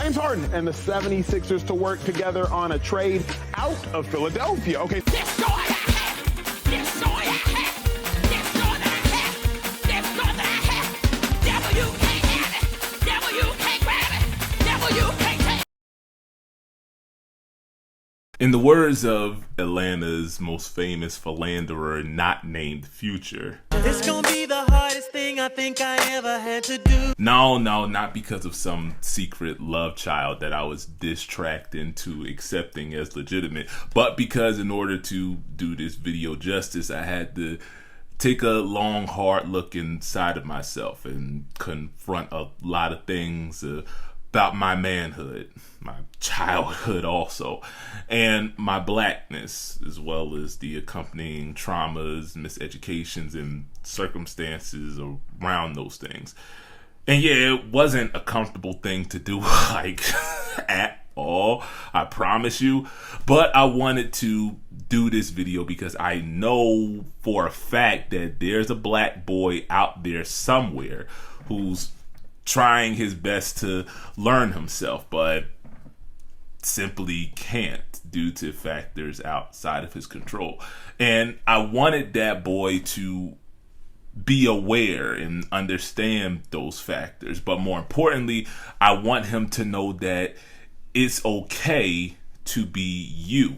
James Harden and the 76ers to work together on a trade out of Philadelphia. Okay. In the words of Atlanta's most famous philanderer not named Future, it's gonna be the hardest thing I think I ever had to do. No, not because of some secret love child that I was distracted into accepting as legitimate, but because in order to do this video justice, I had to take a long, hard look inside of myself and confront a lot of things about my manhood, my childhood also, and my blackness, as well as the accompanying traumas, miseducations, and circumstances around those things. And yeah, it wasn't a comfortable thing to do, like, at all, I promise you. But I wanted to do this video because I know for a fact that there's a black boy out there somewhere who's trying his best to learn himself, but simply can't due to factors outside of his control. And I wanted that boy to be aware and understand those factors, but more importantly, I want him to know that it's okay to be you,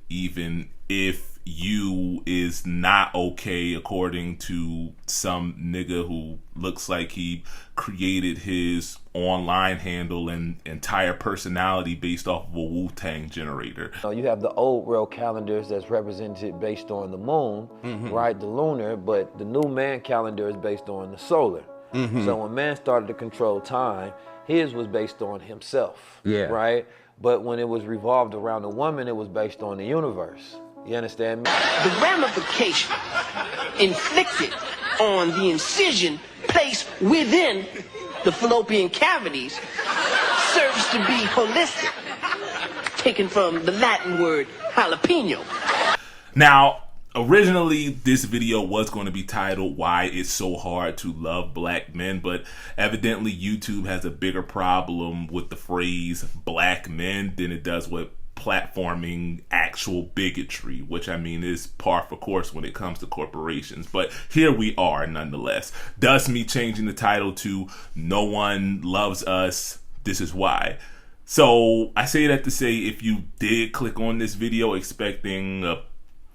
even if you is not okay according to some nigga who looks like he created his online handle and entire personality based off of a Wu-Tang generator. You have the old world calendars that's represented based on the moon, right, the lunar, but the new man calendar is based on the solar. So when man started to control time, his was based on himself, right? But when it was revolved around the woman, it was based on the universe. You understand me? The ramification inflicted on the incision placed within the fallopian cavities serves to be holistic, taken from the Latin word jalapeno. Now, originally, this video was going to be titled "Why It's So Hard to Love Black Men," but evidently YouTube has a bigger problem with the phrase black men than it does with platforming actual bigotry, which I mean is par for course when it comes to corporations. But here we are nonetheless. Thus me changing the title to "No One Loves Us, This Is Why." So I say that to say, if you did click on this video expecting a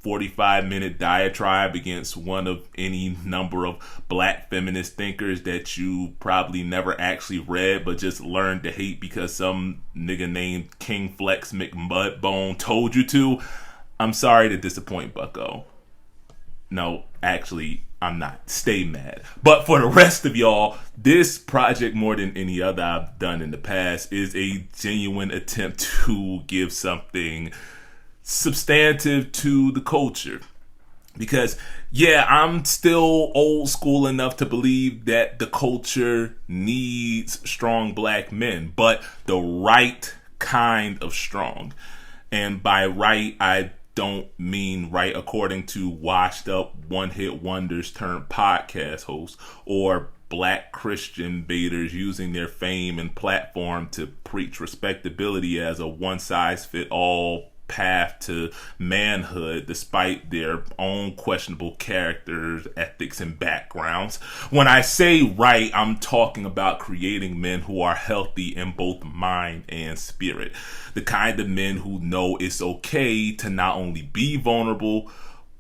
45-minute diatribe against one of any number of black feminist thinkers that you probably never actually read but just learned to hate because some nigga named King Flex McMudbone told you to, I'm sorry to disappoint, bucko. No, actually, I'm not. Stay mad. But for the rest of y'all, this project, more than any other I've done in the past, is a genuine attempt to give something substantive to the culture. Because yeah, I'm still old school enough to believe that the culture needs strong black men, but the right kind of strong. And by right, I don't mean right according to washed up one-hit wonders turned podcast hosts or black Christian baiters using their fame and platform to preach respectability as a one-size-fit-all path to manhood despite their own questionable characters, ethics, and backgrounds. When I say right, I'm talking about creating men who are healthy in both mind and spirit. The kind of men who know it's okay to not only be vulnerable,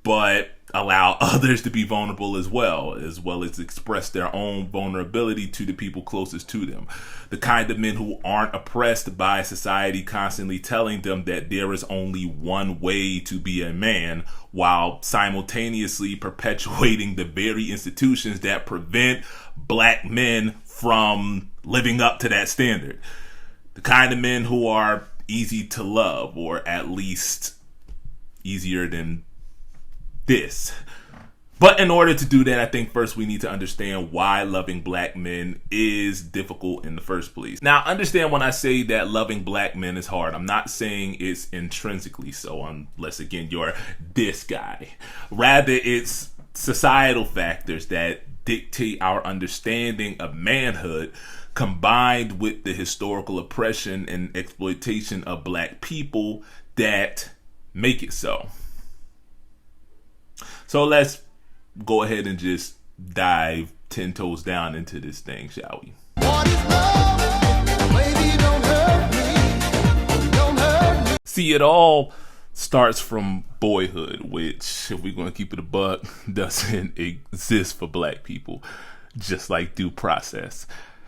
but allow others to be vulnerable as well as express their own vulnerability to the people closest to them. The kind of men who aren't oppressed by society constantly telling them that there is only one way to be a man, while simultaneously perpetuating the very institutions that prevent black men from living up to that standard. The kind of men who are easy to love, or at least easier than this. But in order to do that, I think first we need to understand why loving black men is difficult in the first place. Now, understand when I say that loving black men is hard, I'm not saying it's intrinsically so, unless again you're this guy. Rather, it's societal factors that dictate our understanding of manhood combined with the historical oppression and exploitation of black people that make it so. So let's go ahead and just dive 10 toes down into this thing, shall we? See, it all starts from boyhood, which, if we're going to keep it a buck, doesn't exist for black people, just like due process.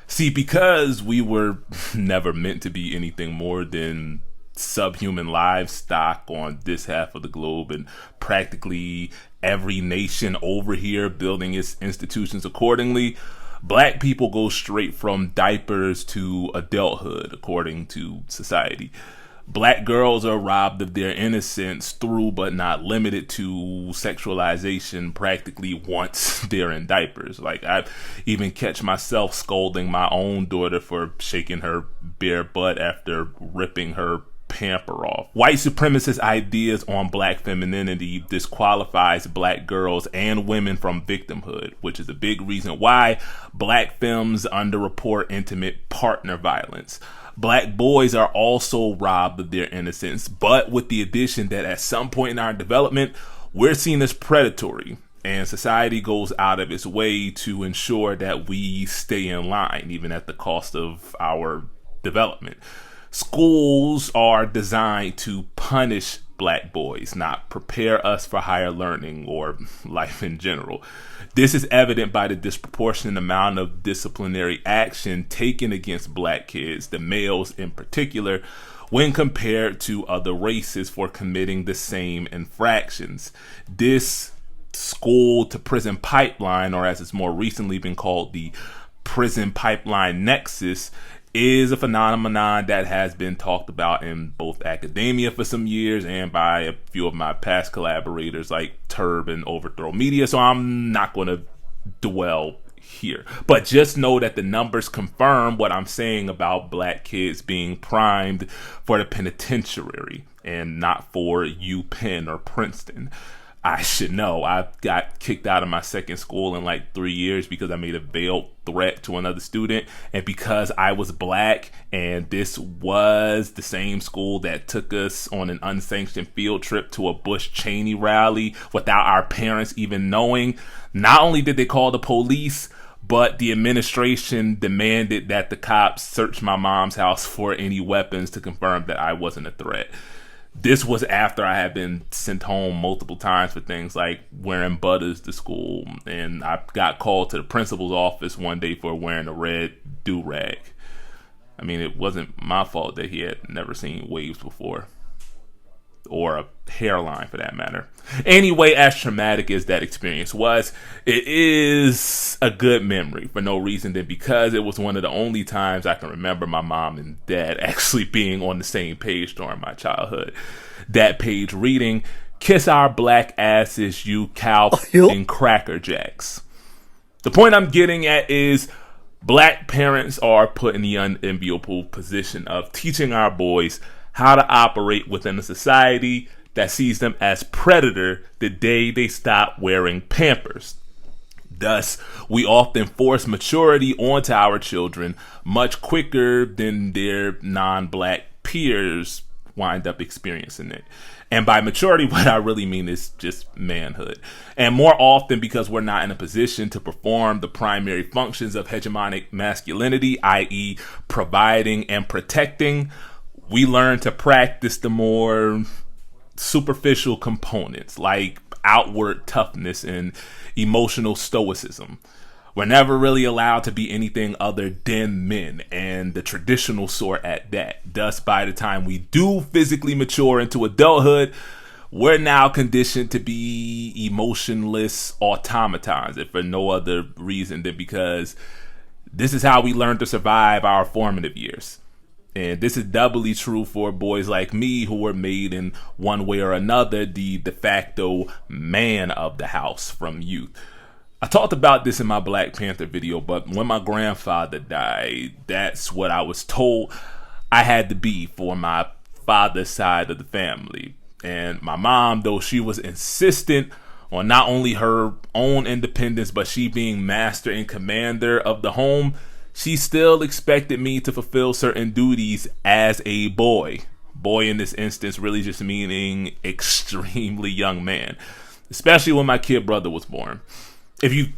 See, because we were never meant to be anything more than subhuman livestock on this half of the globe, and practically every nation over here building its institutions accordingly, black people go straight from diapers to adulthood, according to society. Black girls are robbed of their innocence through, but not limited to, sexualization practically once they're in diapers. Like, I even catch myself scolding my own daughter for shaking her bare butt after ripping her pamper off. White supremacist ideas on black femininity disqualifies black girls and women from victimhood, which is a big reason why black femmes underreport intimate partner violence. Black boys are also robbed of their innocence, but with the addition that at some point in our development, we're seen as predatory, and society goes out of its way to ensure that we stay in line, even at the cost of our development. Schools are designed to punish black boys, not prepare us for higher learning or life in general. This is evident by the disproportionate amount of disciplinary action taken against black kids, the males in particular, when compared to other races for committing the same infractions. This school to prison pipeline, or as it's more recently been called, the prison pipeline nexus, is a phenomenon that has been talked about in both academia for some years and by a few of my past collaborators like Turb and Overthrow Media, so I'm not going to dwell here. But just know that the numbers confirm what I'm saying about black kids being primed for the penitentiary and not for UPenn or Princeton. I should know. I got kicked out of my second school in like 3 years because I made a veiled threat to another student, and because I was black, and this was the same school that took us on an unsanctioned field trip to a Bush Cheney rally without our parents even knowing. Not only did they call the police, but the administration demanded that the cops search my mom's house for any weapons to confirm that I wasn't a threat. This was after I had been sent home multiple times for things like wearing butters to school, and I got called to the principal's office one day for wearing a red do-rag. I mean, it wasn't my fault that he had never seen waves before, or a hairline for that matter. Anyway, as traumatic as that experience was, it is a good memory for no reason than because it was one of the only times I can remember my mom and dad actually being on the same page during my childhood. That page reading, "Kiss our black asses, you cow and cracker jacks." The point I'm getting at is black parents are put in the unenviable position of teaching our boys how to operate within a society that sees them as predator the day they stop wearing Pampers. Thus, we often force maturity onto our children much quicker than their non-black peers wind up experiencing it. And by maturity, what I really mean is just manhood. And more often because we're not in a position to perform the primary functions of hegemonic masculinity, i.e. providing and protecting, we learn to practice the more superficial components like outward toughness and emotional stoicism. We're never really allowed to be anything other than men, and the traditional sort at that. Thus, by the time we do physically mature into adulthood, we're now conditioned to be emotionless automatons, if for no other reason than because this is how we learn to survive our formative years. And this is doubly true for boys like me who were made in one way or another the de facto man of the house from youth. I talked about this in my Black Panther video, but when my grandfather died, that's what I was told I had to be for my father's side of the family. And my mom, though she was insistent on not only her own independence, but she being master and commander of the home, she still expected me to fulfill certain duties as a boy. Boy in this instance really just meaning extremely young man, especially when my kid brother was born. If you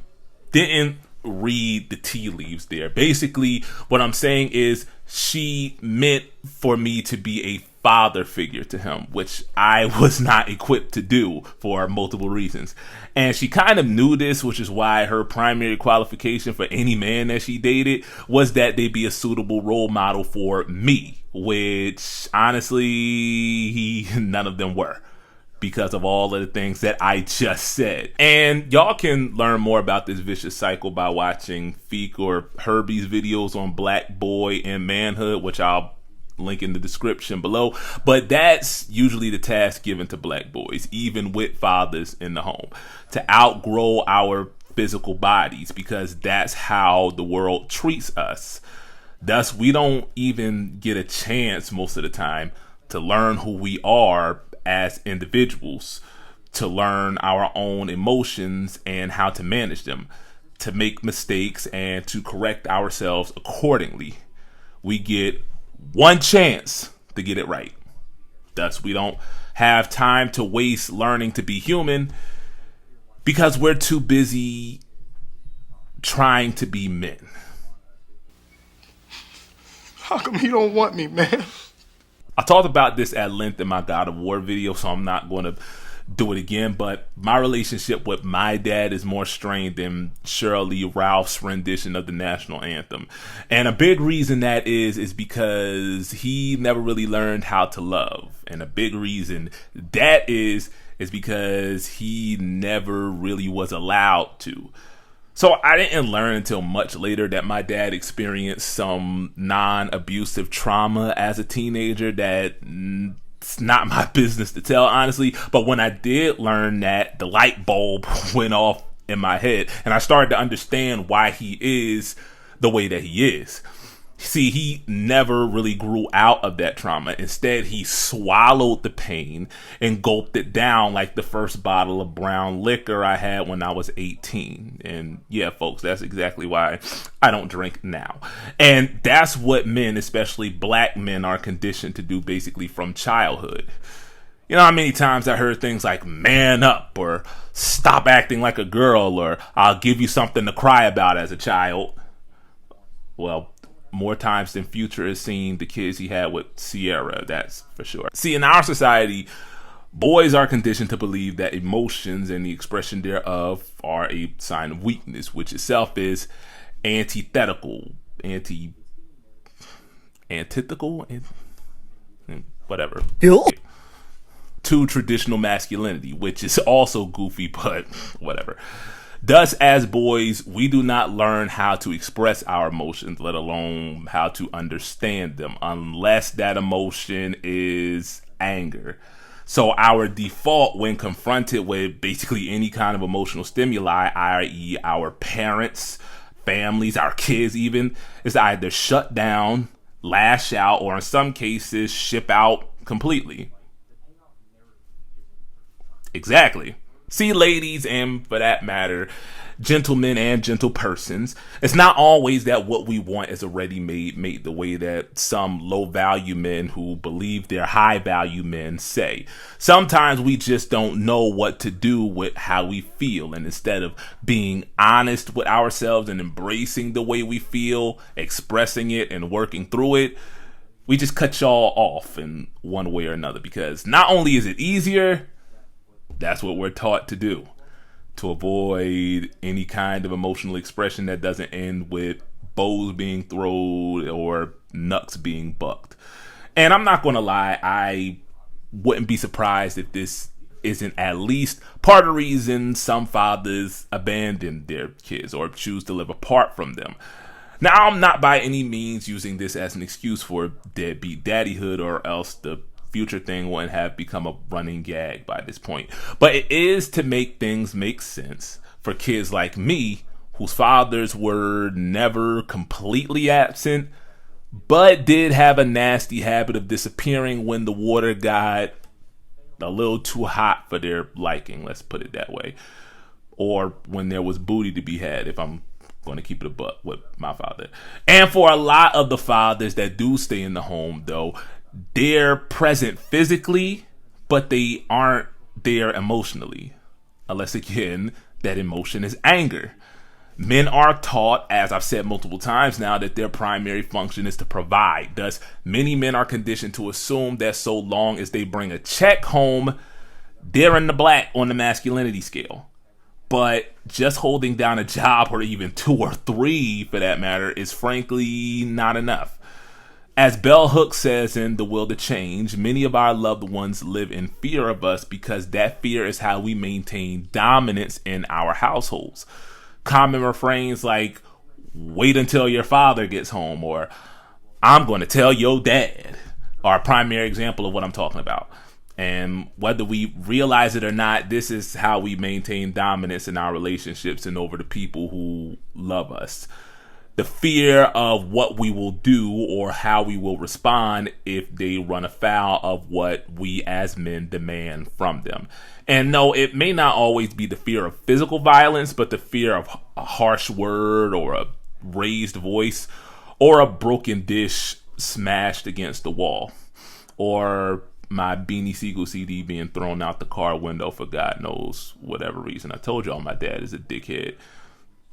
didn't read the tea leaves there, basically what I'm saying is she meant for me to be a father figure to him, which I was not equipped to do for multiple reasons. And she kind of knew this, which is why her primary qualification for any man that she dated was that they be a suitable role model for me, which honestly, none of them were, because of all of the things that I just said. And y'all can learn more about this vicious cycle by watching Feek or Herbie's videos on Black Boy and Manhood, which I'll link in the description below. But that's usually the task given to black boys, even with fathers in the home, to outgrow our physical bodies, because that's how the world treats us. Thus, we don't even get a chance most of the time to learn who we are as individuals, to learn our own emotions and how to manage them, to make mistakes and to correct ourselves accordingly. We get one chance to get it right. Thus, we don't have time to waste learning to be human because we're too busy trying to be men. How come you don't want me, man? I talked about this at length in my God of War video, so I'm not going to do it again, but my relationship with my dad is more strained than Shirley Ralph's rendition of the national anthem. And a big reason that is because he never really learned how to love. And a big reason that is because he never really was allowed to. So I didn't learn until much later that my dad experienced some non-abusive trauma as a teenager that it's not my business to tell, honestly. But when I did learn that, the light bulb went off in my head and I started to understand why he is the way that he is. See, he never really grew out of that trauma. Instead, he swallowed the pain and gulped it down like the first bottle of brown liquor I had when I was 18. And yeah, folks, that's exactly why I don't drink now. And that's what men, especially black men, are conditioned to do basically from childhood. You know how many times I heard things like man up or stop acting like a girl or I'll give you something to cry about as a child? Well, more times than Future has seen the kids he had with Sierra, that's for sure. See, in our society, boys are conditioned to believe that emotions and the expression thereof are a sign of weakness, which itself is antithetical, whatever, to traditional masculinity, which is also goofy, but whatever. Thus, as boys, we do not learn how to express our emotions, let alone how to understand them, unless that emotion is anger. So our default when confronted with basically any kind of emotional stimuli, i.e. our parents, families, our kids even, is to either shut down, lash out, or in some cases, ship out completely. Exactly. See, ladies, and for that matter, gentlemen and gentle persons, it's not always that what we want is a ready-made mate, the way that some low-value men who believe they're high-value men say. Sometimes we just don't know what to do with how we feel, and instead of being honest with ourselves and embracing the way we feel, expressing it and working through it, we just cut y'all off in one way or another, because not only is it easier, that's what we're taught to do, to avoid any kind of emotional expression that doesn't end with bows being thrown or knucks being bucked. And I'm not going to lie, I wouldn't be surprised if this isn't at least part of the reason some fathers abandon their kids or choose to live apart from them. Now, I'm not by any means using this as an excuse for deadbeat daddyhood, or else the Future thing wouldn't have become a running gag by this point. But it is to make things make sense for kids like me, whose fathers were never completely absent, but did have a nasty habit of disappearing when the water got a little too hot for their liking, let's put it that way. Or when there was booty to be had, if I'm Going to keep it a buck with my father. And for a lot of the fathers that do stay in the home, though, they're present physically, but they aren't there emotionally. Unless, again, that emotion is anger. Men are taught, as I've said multiple times now, that their primary function is to provide. Thus, many men are conditioned to assume that so long as they bring a check home, they're in the black on the masculinity scale. But just holding down a job, or even 2 or 3 for that matter, is frankly not enough. As Bell Hooks says in The Will to Change, many of our loved ones live in fear of us because that fear is how we maintain dominance in our households. Common refrains like, wait until your father gets home, or I'm going to tell your dad, are a primary example of what I'm talking about. And whether we realize it or not, this is how we maintain dominance in our relationships and over the people who love us. The fear of what we will do or how we will respond if they run afoul of what we as men demand from them. And no, it may not always be the fear of physical violence, but the fear of a harsh word or a raised voice or a broken dish smashed against the wall, or my Beanie Siegel CD being thrown out the car window for God knows whatever reason. I told y'all my dad is a dickhead.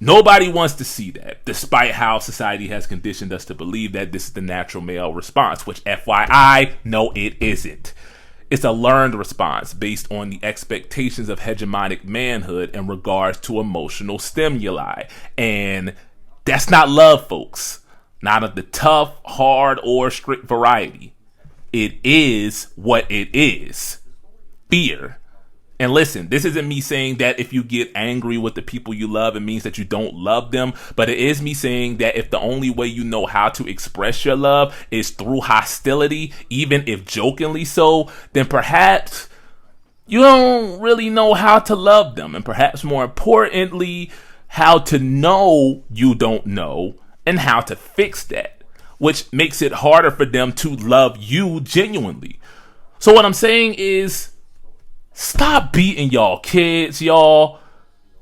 Nobody wants to see that, despite how society has conditioned us to believe that this is the natural male response, which FYI, no, it isn't. It's a learned response based on the expectations of hegemonic manhood in regards to emotional stimuli. And that's not love, folks. Not of the tough, hard, or strict variety. It is what it is. Fear. And listen, this isn't me saying that if you get angry with the people you love, it means that you don't love them. But it is me saying that if the only way you know how to express your love is through hostility, even if jokingly so, then perhaps you don't really know how to love them. And perhaps more importantly, how to know you don't know and how to fix that, which makes it harder for them to love you genuinely. So what I'm saying is, stop beating y'all kids, y'all.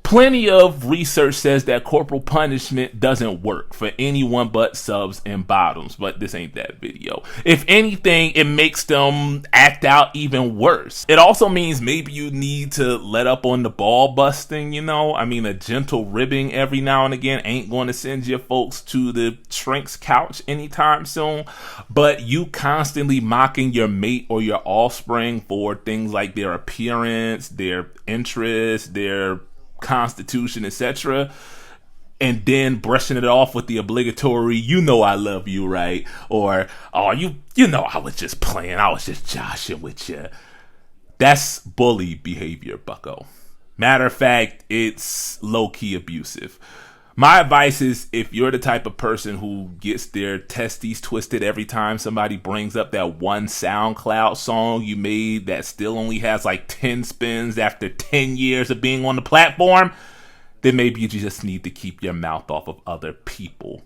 Plenty of research says that corporal punishment doesn't work for anyone but subs and bottoms, but this ain't that video. If anything, it makes them act out even worse. It also means maybe you need to let up on the ball busting, you know? I mean, a gentle ribbing every now and again ain't going to send your folks to the shrink's couch anytime soon, but you constantly mocking your mate or your offspring for things like their appearance, their interests, their constitution, etc., and then brushing it off with the obligatory, you know I love you, right? Or, oh, you know I was just playing, I was just joshing with you. That's bully behavior, bucko. Matter of fact, it's low-key abusive. My advice is, if you're the type of person who gets their testes twisted every time somebody brings up that one SoundCloud song you made that still only has like 10 spins after 10 years of being on the platform, then maybe you just need to keep your mouth off of other people,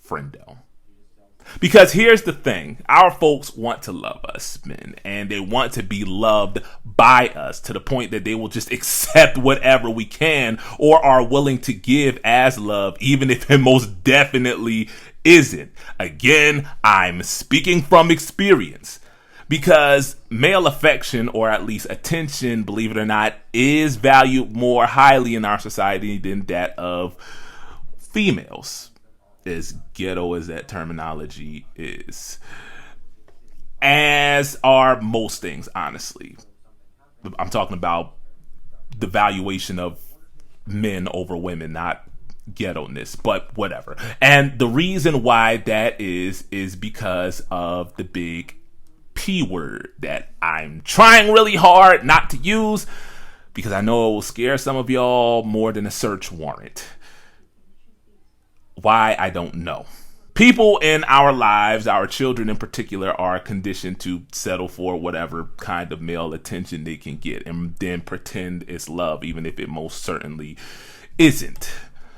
friendo. Because here's the thing, our folks want to love us, men, and they want to be loved by us to the point that they will just accept whatever we can or are willing to give as love, even if it most definitely isn't. Again, I'm speaking from experience, because male affection, or at least attention, believe it or not, is valued more highly in our society than that of females. As ghetto as that terminology is, as are most things, honestly. I'm talking about the valuation of men over women, not ghetto-ness, but whatever. And the reason why that is because of the big P word that I'm trying really hard not to use, because I know it will scare some of y'all more than a search warrant. Why, I don't know. People in our lives, our children in particular, are conditioned to settle for whatever kind of male attention they can get and then pretend it's love, even if it most certainly isn't.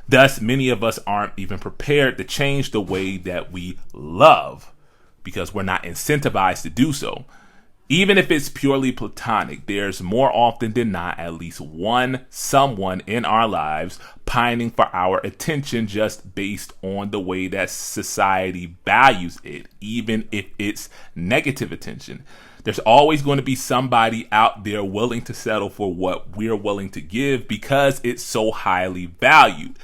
Thus, many of us aren't even prepared to change the way that we love because we're not incentivized to do so. Even if it's purely platonic, there's more often than not at least one someone in our lives pining for our attention just based on the way that society values it, even if it's negative attention. There's always going to be somebody out there willing to settle for what we're willing to give because it's so highly valued.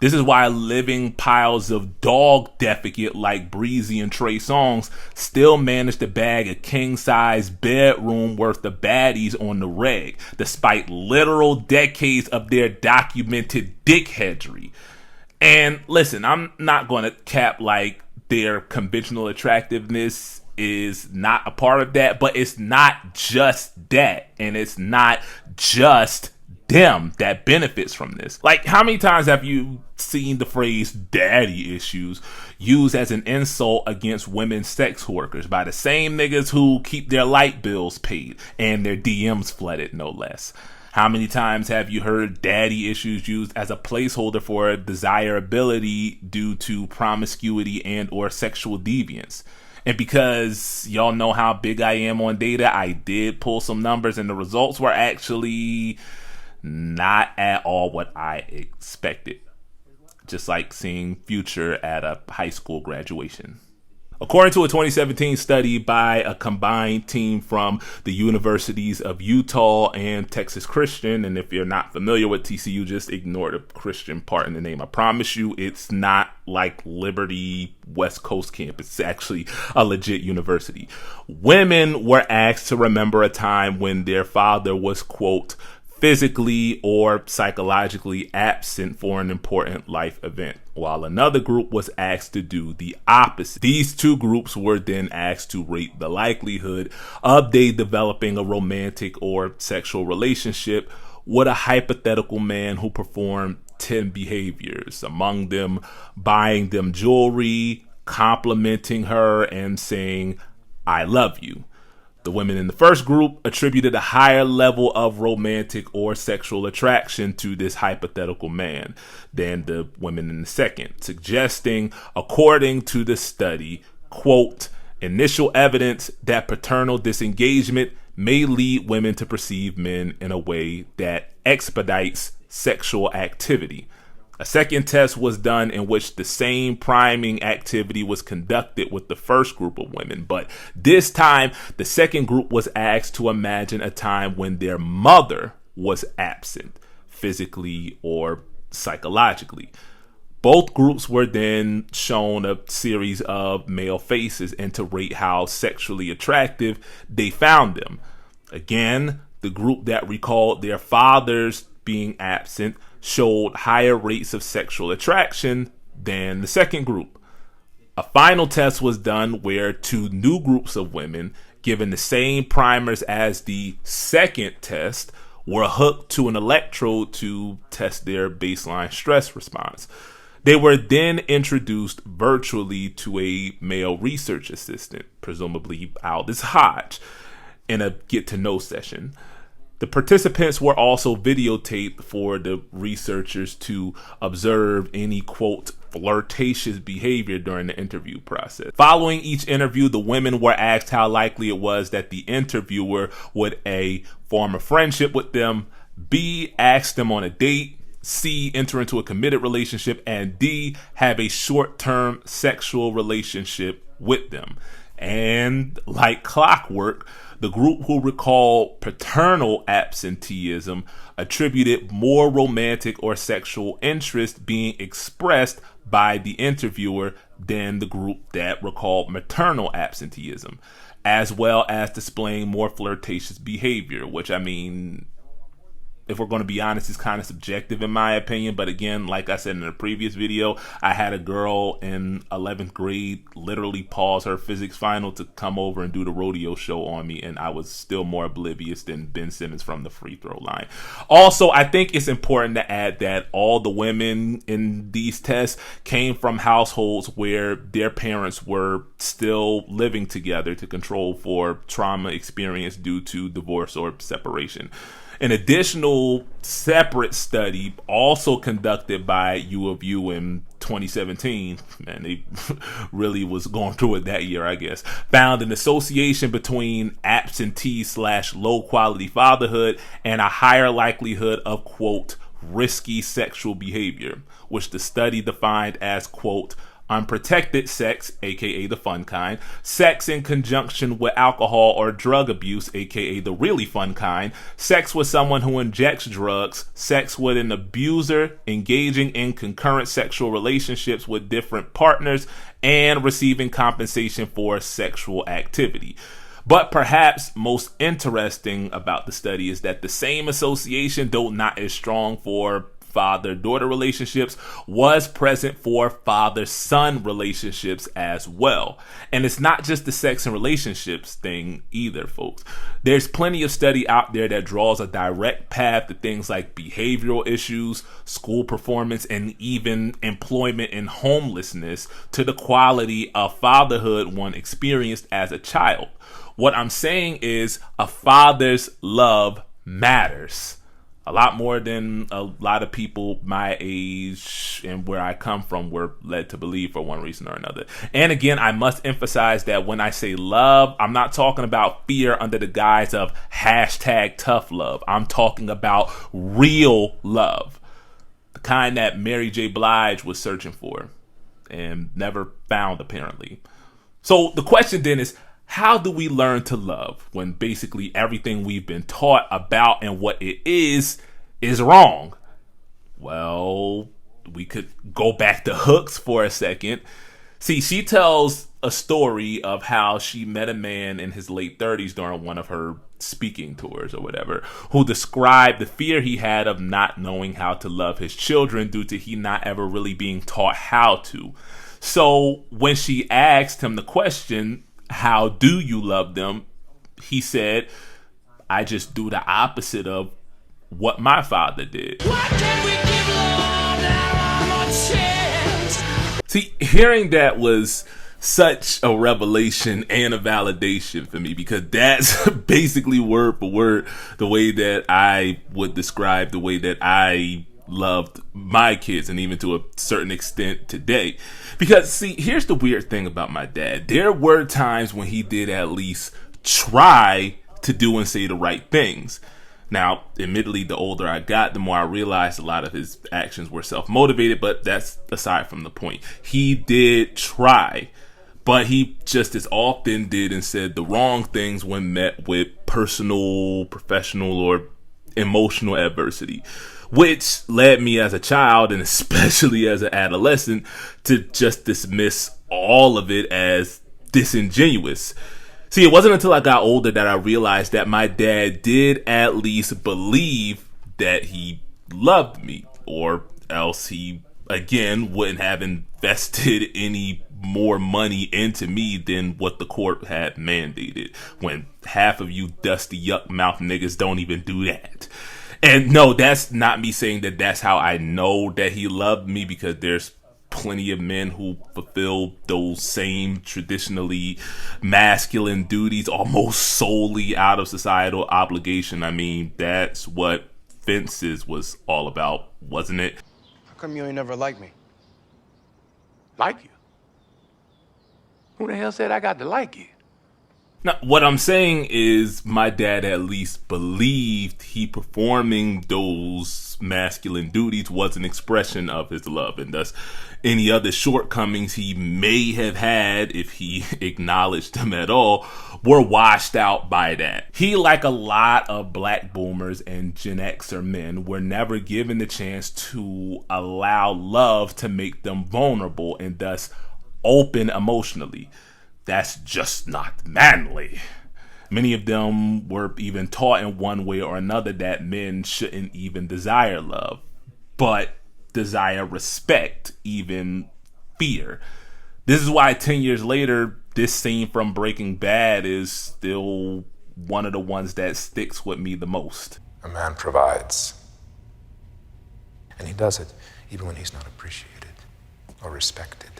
This is why living piles of dog defecate like Breezy and Trey Songz still managed to bag a king-size bedroom worth of baddies on the reg, despite literal decades of their documented dickheadry. And listen, I'm not going to cap like their conventional attractiveness is not a part of that, but it's not just that, and it's not just them that benefits from this. Like, how many times have you seen the phrase daddy issues used as an insult against women sex workers by the same niggas who keep their light bills paid and their DMs flooded, no less? How many times have you heard daddy issues used as a placeholder for desirability due to promiscuity and or sexual deviance? And because y'all know how big I am on data, I did pull some numbers and the results were actually not at all what I expected. Just like seeing Future at a high school graduation. According to a 2017 study by a combined team from the universities of Utah and Texas Christian, and if you're not familiar with TCU, just ignore the Christian part in the name. I promise you it's not like Liberty West Coast campus. It's actually a legit university. Women were asked to remember a time when their father was, quote, physically or psychologically absent for an important life event, while another group was asked to do the opposite. These two groups were then asked to rate the likelihood of they developing a romantic or sexual relationship with a hypothetical man who performed 10 behaviors, among them buying them jewelry, complimenting her, and saying, "I love you." The women in the first group attributed a higher level of romantic or sexual attraction to this hypothetical man than the women in the second, suggesting, according to the study, quote, initial evidence that paternal disengagement may lead women to perceive men in a way that expedites sexual activity. A second test was done in which the same priming activity was conducted with the first group of women, but this time the second group was asked to imagine a time when their mother was absent, physically or psychologically. Both groups were then shown a series of male faces and to rate how sexually attractive they found them. Again, the group that recalled their fathers being absent showed higher rates of sexual attraction than the second group. A final test was done where two new groups of women, given the same primers as the second test, were hooked to an electrode to test their baseline stress response. They were then introduced virtually to a male research assistant, presumably Aldous Hodge, in a get-to-know session. The participants were also videotaped for the researchers to observe any, quote, flirtatious behavior during the interview process. Following each interview, the women were asked how likely it was that the interviewer would A, form a friendship with them, B, ask them on a date, C, enter into a committed relationship, and D, have a short-term sexual relationship with them. And like clockwork, the group who recalled paternal absenteeism attributed more romantic or sexual interest being expressed by the interviewer than the group that recalled maternal absenteeism, as well as displaying more flirtatious behavior, which, I mean, if we're going to be honest, is kind of subjective in my opinion. But again, like I said in the previous video, I had a girl in 11th grade literally pause her physics final to come over and do the rodeo show on me, and I was still more oblivious than Ben Simmons from the free throw line. Also, I think it's important to add that all the women in these tests came from households where their parents were still living together to control for trauma experienced due to divorce or separation. An additional separate study also conducted by U of U in 2017, man, they really was going through it that year, I guess, found an association between absentee/low quality fatherhood and a higher likelihood of, quote, risky sexual behavior, which the study defined as, quote, unprotected sex, aka the fun kind, sex in conjunction with alcohol or drug abuse, aka the really fun kind, sex with someone who injects drugs, sex with an abuser, engaging in concurrent sexual relationships with different partners, and receiving compensation for sexual activity. But perhaps most interesting about the study is that the same association, though not as strong for father-daughter relationships, was present for father-son relationships as well. And it's not just the sex and relationships thing either, folks. There's plenty of study out there that draws a direct path to things like behavioral issues, school performance, and even employment and homelessness to the quality of fatherhood one experienced as a child. What I'm saying is a father's love matters a lot more than a lot of people my age and where I come from were led to believe for one reason or another. And again, I must emphasize that when I say love, I'm not talking about fear under the guise of hashtag tough love. I'm talking about real love, the kind that Mary J. Blige was searching for and never found, apparently. So the question then is, how do we learn to love when basically everything we've been taught about and what it is wrong? Well, we could go back to Hooks for a second. See, she tells a story of how she met a man in his late 30s during one of her speaking tours or whatever, who described the fear he had of not knowing how to love his children due to he not ever really being taught how to. So when she asked him the question, how do you love them? He said, I just do the opposite of what my father did. Why can't we give love now one more chance? See, hearing that was such a revelation and a validation for me, because that's basically word for word the way that I would describe the way that I loved my kids, and even to a certain extent today. Because see, here's the weird thing about my dad. There were times when he did at least try to do and say the right things. Now, admittedly, the older I got, the more I realized a lot of his actions were self-motivated, but that's aside from the point. He did try, but he just as often did and said the wrong things when met with personal, professional, or emotional adversity, which led me as a child, and especially as an adolescent, to just dismiss all of it as disingenuous. See, it wasn't until I got older that I realized that my dad did at least believe that he loved me, or else he, again, wouldn't have invested any more money into me than what the court had mandated, when half of you dusty yuck mouth niggas don't even do that. And no, that's not me saying that that's how I know that he loved me, because there's plenty of men who fulfill those same traditionally masculine duties almost solely out of societal obligation. I mean, that's what Fences was all about, wasn't it? How come you ain't never liked me? Like you? Who the hell said I got to like you? Now, what I'm saying is my dad at least believed he performing those masculine duties was an expression of his love, and thus any other shortcomings he may have had, if he acknowledged them at all, were washed out by that. He, like a lot of black boomers and Gen Xer men, were never given the chance to allow love to make them vulnerable and thus open emotionally. That's just not manly. Many of them were even taught in one way or another that men shouldn't even desire love, but desire respect, even fear. This is why 10 years later, this scene from Breaking Bad is still one of the ones that sticks with me the most. A man provides. And he does it even when he's not appreciated or respected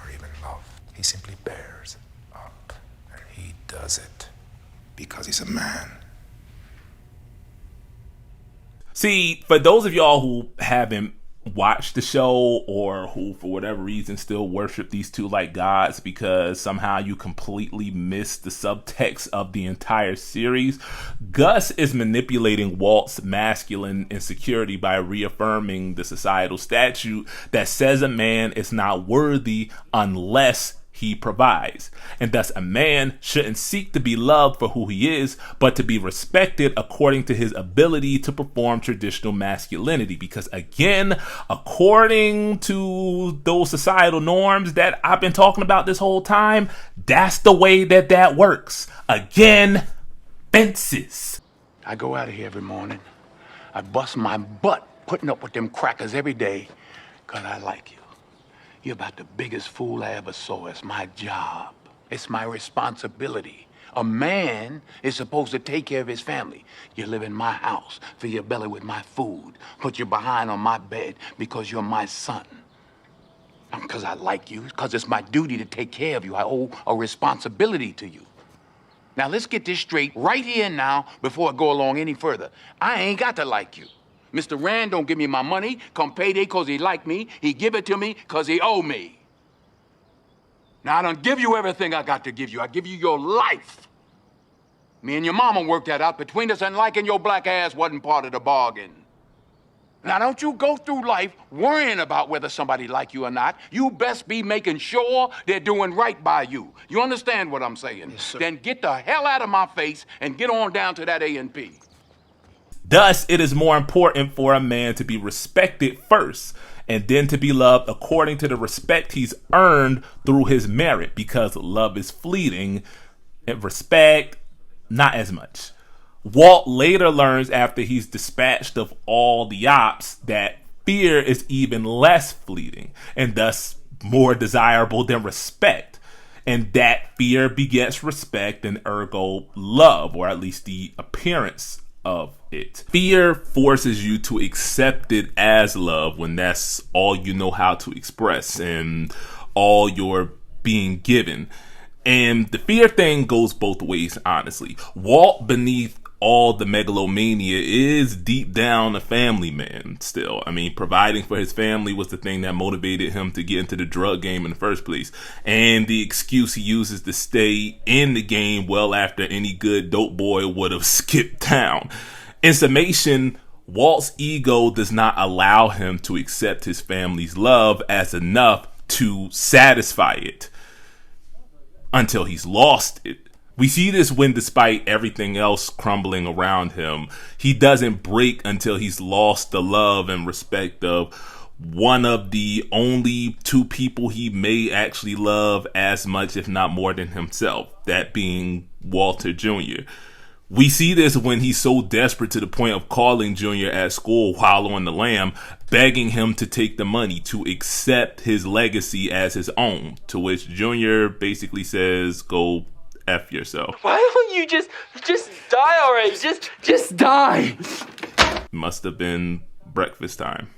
or even loved. He simply bears up, and he does it because he's a man. See, for those of y'all who haven't watch the show or who for whatever reason still worship these two like gods because somehow you completely miss the subtext of the entire series, Gus is manipulating Walt's masculine insecurity by reaffirming the societal statute that says a man is not worthy unless he provides, and thus a man shouldn't seek to be loved for who he is, but to be respected according to his ability to perform traditional masculinity. Because again, according to those societal norms that I've been talking about this whole time, that's the way that works. Again, fences. I go out of here every morning. I bust my butt putting up with them crackers every day because I like you. You're about the biggest fool I ever saw. It's my job. It's my responsibility. A man is supposed to take care of his family. You live in my house, fill your belly with my food, put your behind on my bed because you're my son. Not because I like you, because it's my duty to take care of you. I owe a responsibility to you. Now let's get this straight right here and now before I go along any further. I ain't got to like you. Mr. Rand don't give me my money come payday because he like me. He give it to me because he owe me. Now, I don't give you everything I got to give you. I give you your life. Me and your mama worked that out between us, and liking your black ass wasn't part of the bargain. Now, don't you go through life worrying about whether somebody like you or not. You best be making sure they're doing right by you. You understand what I'm saying? Yes, sir. Then get the hell out of my face and get on down to that A&P. Thus, it is more important for a man to be respected first and then to be loved according to the respect he's earned through his merit, because love is fleeting and respect, not as much. Walt later learns after he's dispatched of all the ops that fear is even less fleeting and thus more desirable than respect. And that fear begets respect and ergo love, or at least the appearance of it. Fear forces you to accept it as love when that's all you know how to express and all you're being given. And the fear thing goes both ways, honestly. Walt, beneath all the megalomania, is deep down a family man still. I mean, providing for his family was the thing that motivated him to get into the drug game in the first place, and the excuse he uses to stay in the game well after any good dope boy would have skipped town. In summation, Walt's ego does not allow him to accept his family's love as enough to satisfy it until he's lost it. We see this when, despite everything else crumbling around him, he doesn't break until he's lost the love and respect of one of the only two people he may actually love as much, if not more, than himself, that being Walter Jr. We see this when he's so desperate to the point of calling Junior at school while on the lam, begging him to take the money to accept his legacy as his own, to which Junior basically says, "Go F yourself." Why don't you just die already? Just die. Must have been breakfast time,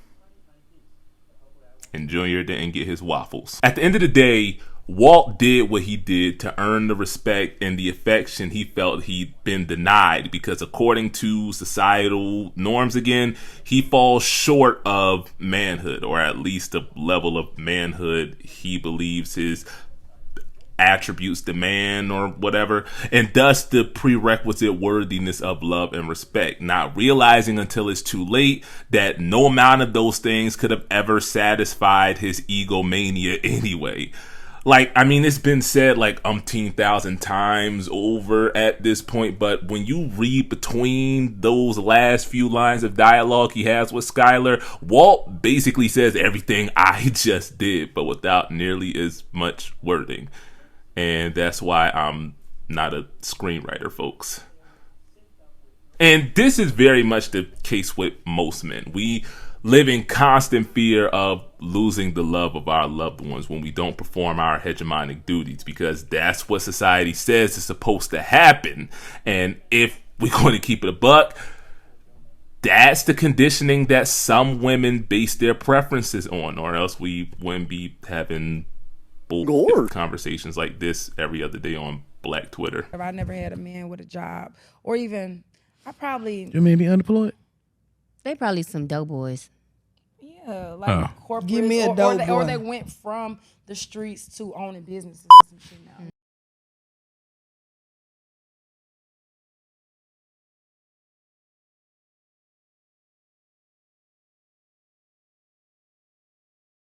and Junior didn't get his waffles. At the end of the day, Walt did what he did to earn the respect and the affection he felt he'd been denied, because according to societal norms, again, he falls short of manhood, or at least the level of manhood he believes his attributes demand, or whatever, and thus the prerequisite worthiness of love and respect, not realizing until it's too late that no amount of those things could have ever satisfied his egomania anyway. Like, I mean, it's been said like umpteen thousand times over at this point, but when you read between those last few lines of dialogue he has with Skylar, Walt basically says everything I just did, but without nearly as much wording. And that's why I'm not a screenwriter, folks. And this is very much the case with most men. We live in constant fear of losing the love of our loved ones when we don't perform our hegemonic duties, because that's what society says is supposed to happen. And if we're going to keep it a buck, that's the conditioning that some women base their preferences on, or else we wouldn't be having conversations like this every other day on Black Twitter. I never had a man with a job, or even, I probably... You may be unemployed? They probably some dope boys. Yeah, Yeah, like corporate. Give me a or dope they, boy. or they went from the streets to owning businesses and some shit now.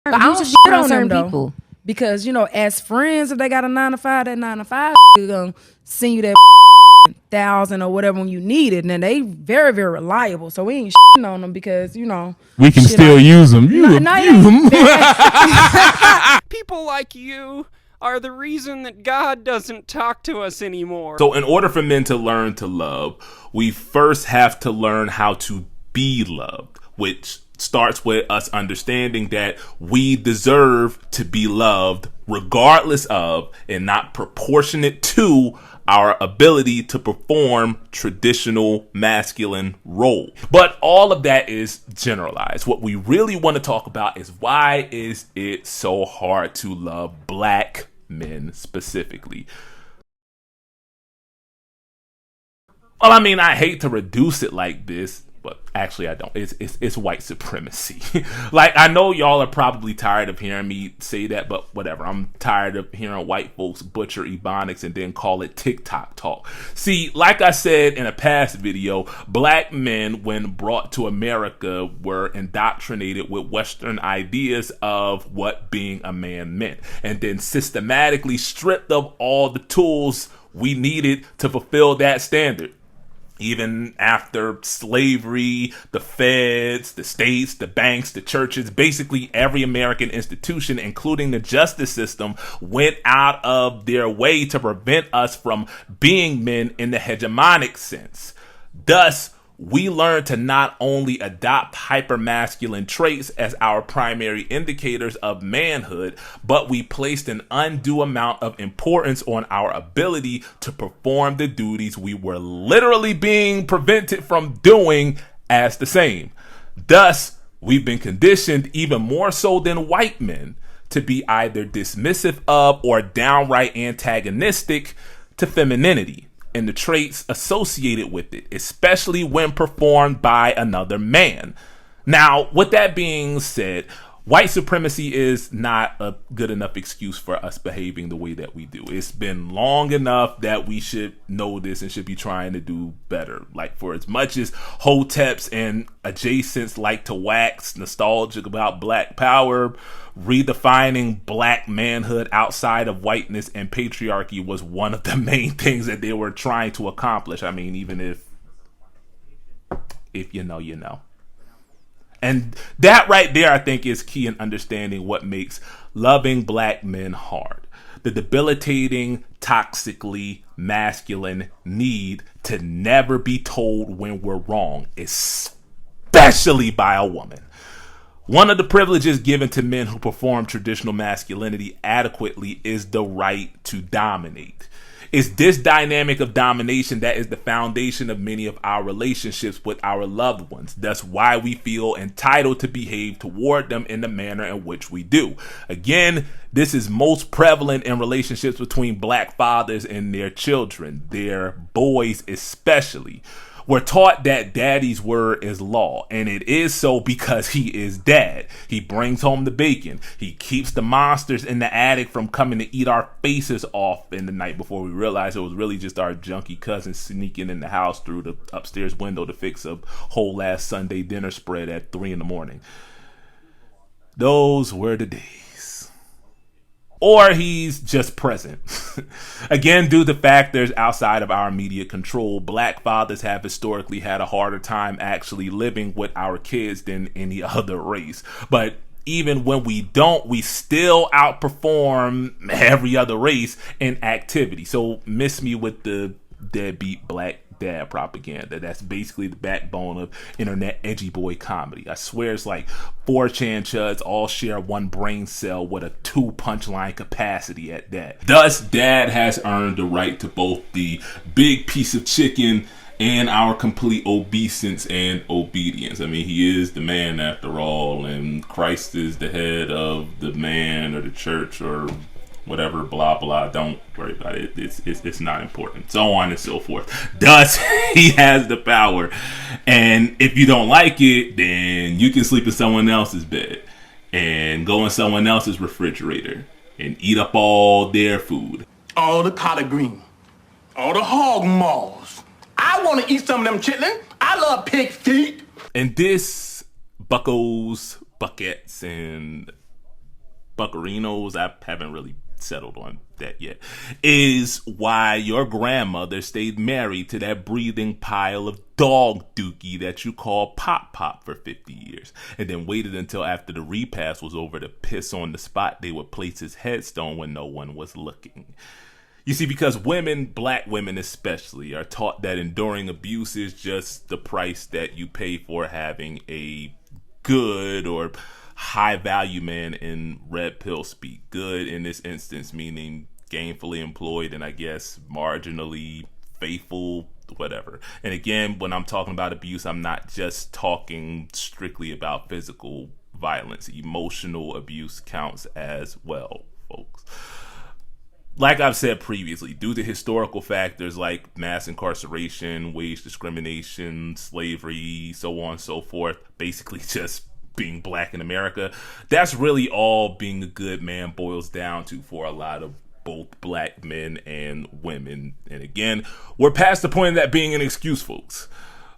But I don't shit on them though, because you know, as friends, if they got a 9 to 5, that 9 to 5 is gonna send you that 1,000 or whatever when you need it, and then they very, very reliable. So we ain't shitting on them because you know We can still use them. Use them. People like you are the reason that God doesn't talk to us anymore. So in order for men to learn to love, we first have to learn how to be loved, which starts with us understanding that we deserve to be loved regardless of and not proportionate to our ability to perform traditional masculine role. But all of that is generalized. What we really want to talk about is why is it so hard to love black men specifically? Well, I mean, I hate to reduce it like this, but actually I don't. It's white supremacy. Like, I know y'all are probably tired of hearing me say that, but whatever. I'm tired of hearing white folks butcher Ebonics and then call it TikTok talk. See, like I said in a past video, black men, when brought to America, were indoctrinated with Western ideas of what being a man meant, and then systematically stripped of all the tools we needed to fulfill that standard. Even after slavery, the feds, the states, the banks, the churches, basically every American institution, including the justice system, went out of their way to prevent us from being men in the hegemonic sense. Thus, we learned to not only adopt hypermasculine traits as our primary indicators of manhood, but we placed an undue amount of importance on our ability to perform the duties we were literally being prevented from doing as the same. Thus, we've been conditioned even more so than white men to be either dismissive of or downright antagonistic to femininity and the traits associated with it, especially when performed by another man. Now, with that being said, white supremacy is not a good enough excuse for us behaving the way that we do. It's been long enough that we should know this and should be trying to do better. Like, for as much as hoteps and adjacents like to wax nostalgic about black power, redefining black manhood outside of whiteness and patriarchy was one of the main things that they were trying to accomplish. I mean, even if you know, you know. And that right there, I think, is key in understanding what makes loving black men hard. The debilitating, toxically masculine need to never be told when we're wrong, especially by a woman. One of the privileges given to men who perform traditional masculinity adequately is the right to dominate. It's this dynamic of domination that is the foundation of many of our relationships with our loved ones. That's why we feel entitled to behave toward them in the manner in which we do. Again, this is most prevalent in relationships between black fathers and their children, their boys especially. We're taught that daddy's word is law, and it is so because he is dad. He brings home the bacon. He keeps the monsters in the attic from coming to eat our faces off in the night before we realize it was really just our junky cousin sneaking in the house through the upstairs window to fix a whole last Sunday dinner spread at 3 a.m. Those were the days. Or he's just present. Again, due to factors outside of our immediate control, black fathers have historically had a harder time actually living with our kids than any other race. But even when we don't, we still outperform every other race in activity. So miss me with the deadbeat black dad propaganda. That's basically the backbone of internet edgy boy comedy. I swear it's like 4chan chuds all share one brain cell with a 2 punchline capacity at that. Thus, dad has earned the right to both the big piece of chicken and our complete obeisance and obedience. I mean, he is the man after all, and Christ is the head of the man or the church or whatever, blah blah. Don't worry about it. It's not important. So on and so forth. Thus, he has the power, and if you don't like it, then and you can sleep in someone else's bed and go in someone else's refrigerator and eat up all their food. All the collard green, all the hog maws. I want to eat some of them chitlin. I love pig feet. And this buckos, buckets, and buccarinos, I haven't really settled on that yet, is why your grandmother stayed married to that breathing pile of dog dookie that you call Pop Pop for 50 years, and then waited until after the repast was over to piss on the spot they would place his headstone when no one was looking. You see, because women, black women especially, are taught that enduring abuse is just the price that you pay for having a good or high value man in red pill speak. Good in this instance meaning gainfully employed and I guess marginally faithful, whatever. And again, when I'm talking about abuse, I'm not just talking strictly about physical violence. Emotional abuse counts as well, folks. Like I've said previously, due to historical factors like mass incarceration, wage discrimination, slavery, so on and so forth, basically just being black in America, that's really all being a good man boils down to for a lot of both black men and women. And again, we're past the point of that being an excuse, folks.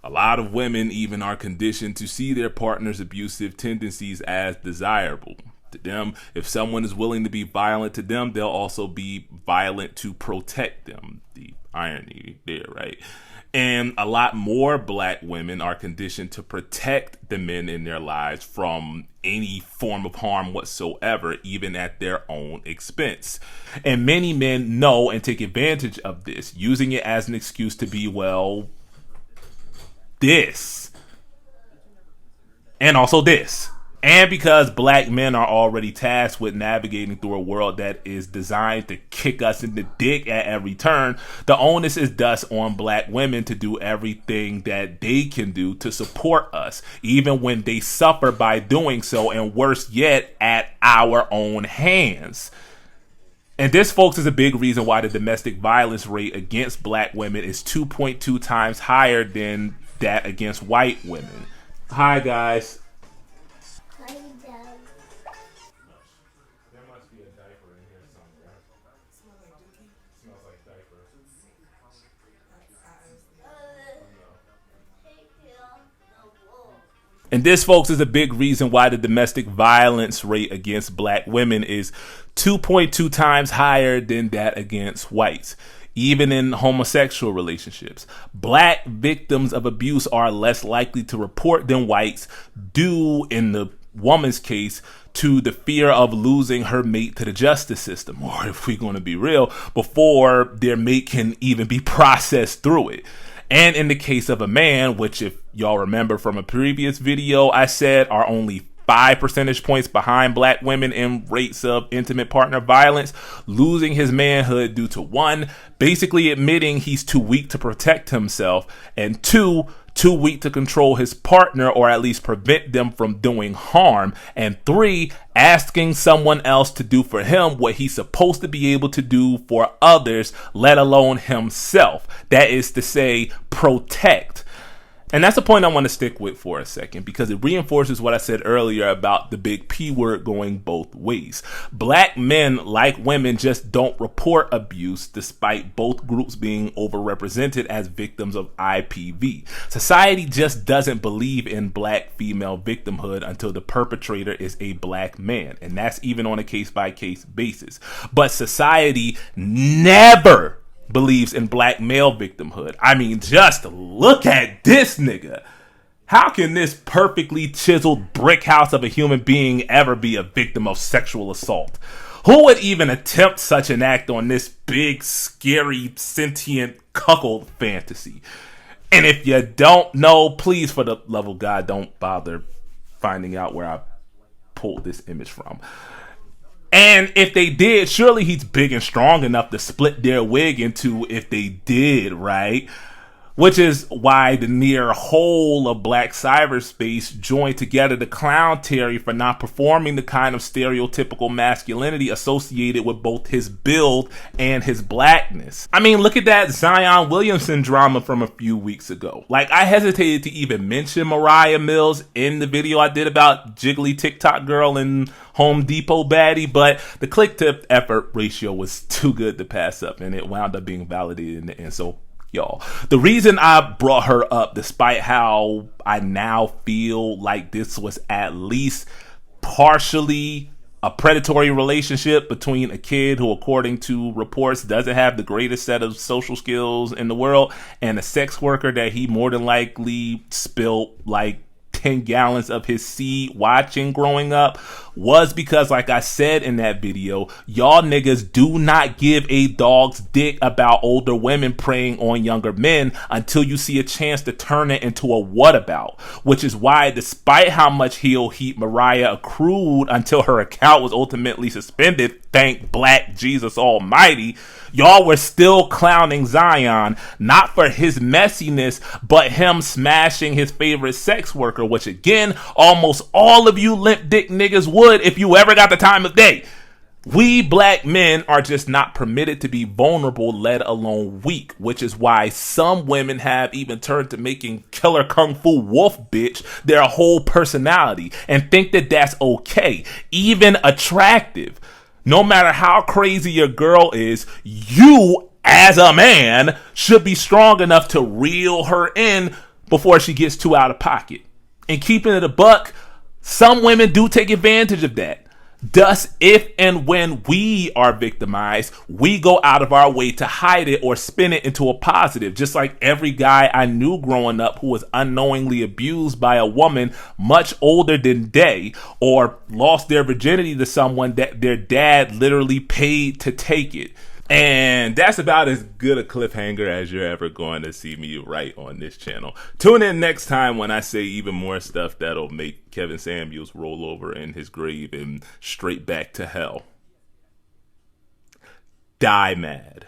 A lot of women even are conditioned to see their partner's abusive tendencies as desirable. To them, if someone is willing to be violent to them, they'll also be violent to protect them. The irony there, right? And a lot more black women are conditioned to protect the men in their lives from any form of harm whatsoever, even at their own expense. And many men know and take advantage of this, using it as an excuse to be, well, this. And also this. And because black men are already tasked with navigating through a world that is designed to kick us in the dick at every turn, the onus is thus on black women to do everything that they can do to support us, even when they suffer by doing so, and worse yet, at our own hands. And this, folks, is a big reason why the domestic violence rate against black women is 2.2 times higher than that against white women. Hi, guys. And this, folks, is a big reason why the domestic violence rate against black women is 2.2 times higher than that against whites. Even in homosexual relationships, black victims of abuse are less likely to report than whites, due in the woman's case to the fear of losing her mate to the justice system, or if we're going to be real, before their mate can even be processed through it. And in the case of a man, which if y'all remember from a previous video I said are only 5 percentage points behind black women in rates of intimate partner violence, losing his manhood due to 1, basically admitting he's too weak to protect himself, and 2, too weak to control his partner or at least prevent them from doing harm, and 3, asking someone else to do for him what he's supposed to be able to do for others, let alone himself. That is to say, protect. And that's the point I want to stick with for a second, because it reinforces what I said earlier about the big P word going both ways. Black men, like women, just don't report abuse, despite both groups being overrepresented as victims of IPV. Society just doesn't believe in black female victimhood until the perpetrator is a black man, and that's even on a case-by-case basis. But society never believes in black male victimhood. I mean, just look at this nigga. How can this perfectly chiseled brick house of a human being ever be a victim of sexual assault? Who would even attempt such an act on this big, scary, sentient cuckold fantasy? And if you don't know, please, for the love of God, don't bother finding out where I pulled this image from. And if they did, surely he's big and strong enough to split their wig into if they did, right? which is why the near whole of black cyberspace joined together to clown Terry for not performing the kind of stereotypical masculinity associated with both his build and his blackness. I mean, look at that Zion Williamson drama from a few weeks ago. Like, I hesitated to even mention Mariah Mills in the video I did about Jiggly TikTok girl and Home Depot baddie, but the click to effort ratio was too good to pass up, and it wound up being validated in the end. So y'all, the reason I brought her up, despite how I now feel like this was at least partially a predatory relationship between a kid who, according to reports, doesn't have the greatest set of social skills in the world, and a sex worker that he more than likely spilled like 10 gallons of his seed watching growing up, was because, like I said in that video, y'all niggas do not give a dog's dick about older women preying on younger men until you see a chance to turn it into a whatabout. Which is why, despite how much heel heat Mariah accrued until her account was ultimately suspended, thank Black Jesus Almighty, y'all were still clowning Zion, not for his messiness, but him smashing his favorite sex worker, which again, almost all of you limp dick niggas would if you ever got the time of day. We black men are just not permitted to be vulnerable, let alone weak, which is why some women have even turned to making Killer Kung Fu Wolf bitch their whole personality and think that that's okay, even attractive. No matter how crazy your girl is, you, as a man, should be strong enough to reel her in before she gets too out of pocket. And keeping it a buck, some women do take advantage of that. Thus, if and when we are victimized, we go out of our way to hide it or spin it into a positive, just like every guy I knew growing up who was unknowingly abused by a woman much older than they, or lost their virginity to someone that their dad literally paid to take it. And that's about as good a cliffhanger as you're ever going to see me write on this channel. Tune in next time when I say even more stuff that'll make Kevin Samuels roll over in his grave and straight back to hell. Die mad.